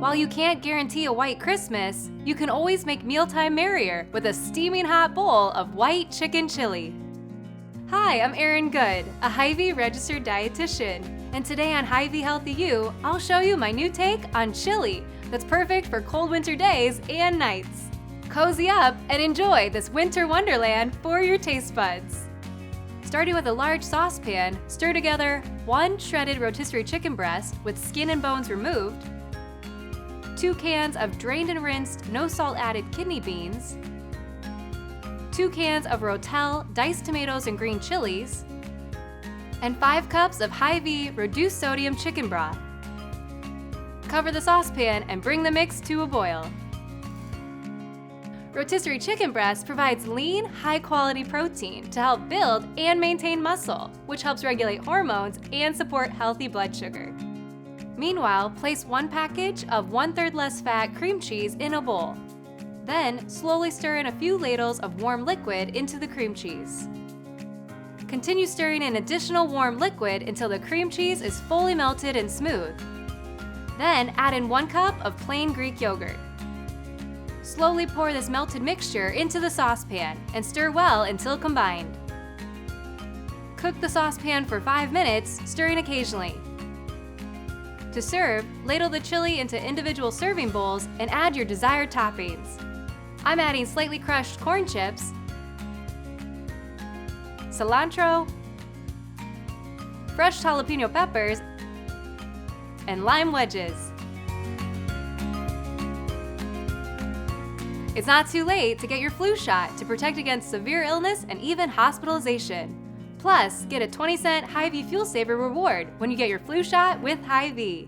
While you can't guarantee a white Christmas, you can always make mealtime merrier with a steaming hot bowl of white chicken chili. Hi, I'm Erin Good, a Hy-Vee registered dietitian, and today on Hy-Vee Healthy You, I'll show you my new take on chili that's perfect for cold winter days and nights. Cozy up and enjoy this winter wonderland for your taste buds. Starting with a large saucepan, stir together 1 shredded rotisserie chicken breast with skin and bones removed, 2 cans of drained and rinsed, no salt added kidney beans, 2 cans of Rotel diced tomatoes and green chilies, and 5 cups of Hy-Vee reduced sodium chicken broth. Cover the saucepan and bring the mix to a boil. Rotisserie chicken breast provides lean, high-quality protein to help build and maintain muscle, which helps regulate hormones and support healthy blood sugar. Meanwhile, place 1 package of 1/3 less fat cream cheese in a bowl. Then, slowly stir in a few ladles of warm liquid into the cream cheese. Continue stirring in additional warm liquid until the cream cheese is fully melted and smooth. Then, add in 1 cup of plain Greek yogurt. Slowly pour this melted mixture into the saucepan and stir well until combined. Cook the saucepan for 5 minutes, stirring occasionally. To serve, ladle the chili into individual serving bowls and add your desired toppings. I'm adding slightly crushed corn chips, cilantro, fresh jalapeno peppers, and lime wedges. It's not too late to get your flu shot to protect against severe illness and even hospitalization. Plus, get a 20-cent Hy-Vee Fuel Saver reward when you get your flu shot with Hy-Vee.